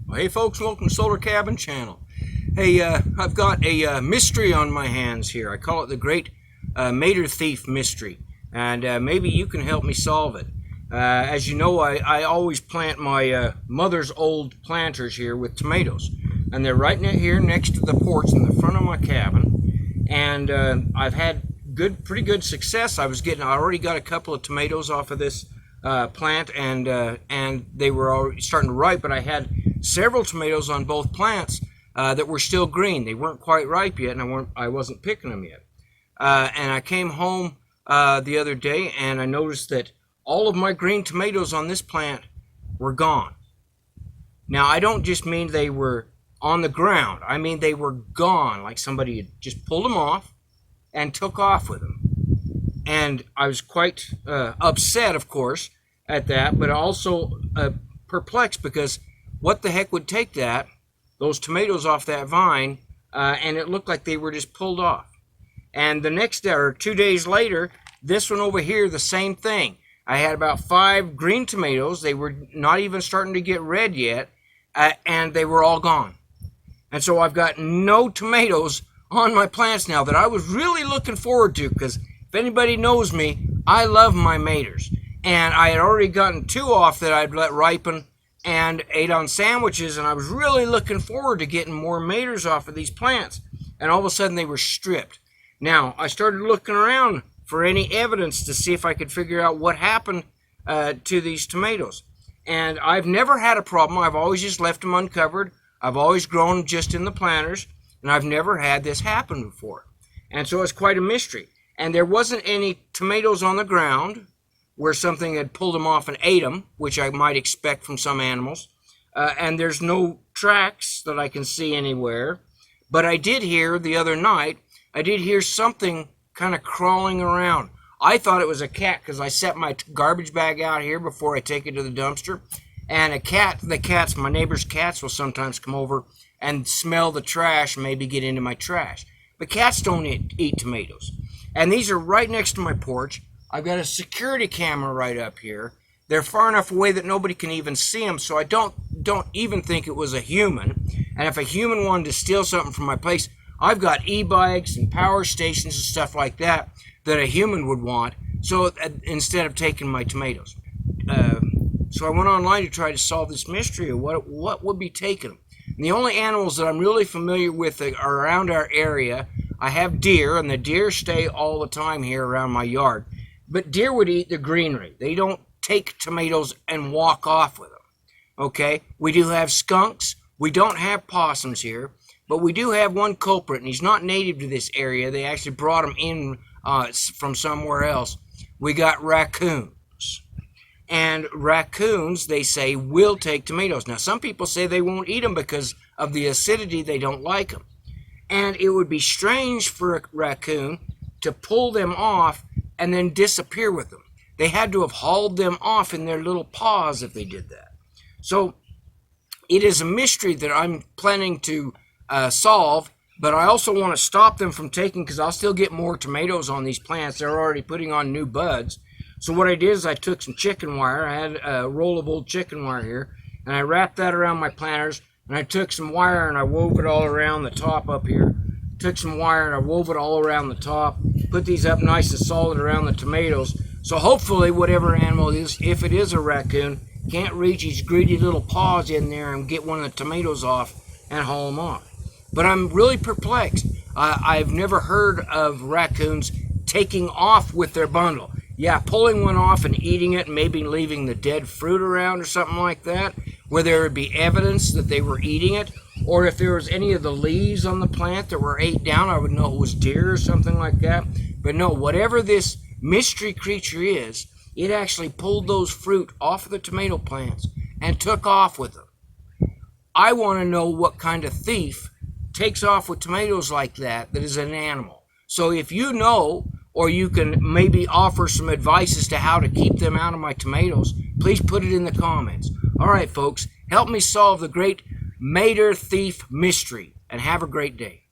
Well, hey folks, welcome to Solar Cabin Channel. Hey, I've got a mystery on my hands here. I call it the Great Mater Thief Mystery, and maybe you can help me solve it. As you know, I always plant my mother's old planters here with tomatoes, and they're right here next to the porch in the front of my cabin, and I've had pretty good success. I already got a couple of tomatoes off of this plant, and they were already starting to ripe, but I had several tomatoes on both plants that were still green. They weren't quite ripe yet, and I wasn't picking them yet. And I came home the other day, and I noticed that all of my green tomatoes on this plant were gone. Now, I don't just mean they were on the ground. I mean they were gone, like somebody had just pulled them off and took off with them. And I was quite upset, of course, at that, but also perplexed, because what the heck would take those tomatoes off that vine, and it looked like they were just pulled off. And the next day, or 2 days later, this one over here, the same thing. I had about 5 green tomatoes. They were not even starting to get red yet, and they were all gone. And so I've got no tomatoes on my plants now that I was really looking forward to, because if anybody knows me, I love my maters. And I had already gotten 2 off that I'd let ripen and ate on sandwiches, and I was really looking forward to getting more maters off of these plants, and all of a sudden they were stripped. Now, I started looking around for any evidence to see if I could figure out what happened to these tomatoes, and I've never had a problem. I've always just left them uncovered. I've always grown them just in the planters, and I've never had this happen before, and so it's quite a mystery. And there wasn't any tomatoes on the ground where something had pulled them off and ate them, which I might expect from some animals. And there's no tracks that I can see anywhere. But I did hear the other night, something kind of crawling around. I thought it was a cat, because I set my garbage bag out here before I take it to the dumpster. And my neighbor's cats will sometimes come over and smell the trash and maybe get into my trash. But cats don't eat tomatoes. And these are right next to my porch. I've got a security camera right up here. They're far enough away that nobody can even see them, so I don't even think it was a human. And if a human wanted to steal something from my place, I've got e-bikes and power stations and stuff like that a human would want, so instead of taking my tomatoes. So I went online to try to solve this mystery of what would be taken. And the only animals that I'm really familiar with are around our area. I have deer, and the deer stay all the time here around my yard. But deer would eat the greenery. They don't take tomatoes and walk off with them. Okay? We do have skunks. We don't have possums here. But we do have one culprit, and he's not native to this area. They actually brought him in from somewhere else. We got raccoons. And raccoons, they say, will take tomatoes. Now, some people say they won't eat them because of the acidity. They don't like them. And it would be strange for a raccoon to pull them off and then disappear with them. They had to have hauled them off in their little paws if they did that. So it is a mystery that I'm planning to solve, but I also want to stop them from taking, because I'll still get more tomatoes on these plants. They're already putting on new buds. So what I did is I took some chicken wire. I had a roll of old chicken wire here, and I wrapped that around my planters, and I took some wire and I wove it all around the top up here. Took some wire and I wove it all around the top, put these up nice and solid around the tomatoes. So hopefully whatever animal it is, if it is a raccoon, can't reach his greedy little paws in there and get one of the tomatoes off and haul them off. But I'm really perplexed. I've never heard of raccoons taking off with their bundle. Yeah, pulling one off and eating it, maybe leaving the dead fruit around or something like that, where there would be evidence that they were eating it. Or if there was any of the leaves on the plant that were ate down, I would know it was deer or something like that. But no, whatever this mystery creature is, it actually pulled those fruit off of the tomato plants and took off with them. I want to know what kind of thief takes off with tomatoes like that is an animal. So if you know, or you can maybe offer some advice as to how to keep them out of my tomatoes, please put it in the comments. All right, folks, help me solve the Great Mater Thief Mystery, and have a great day.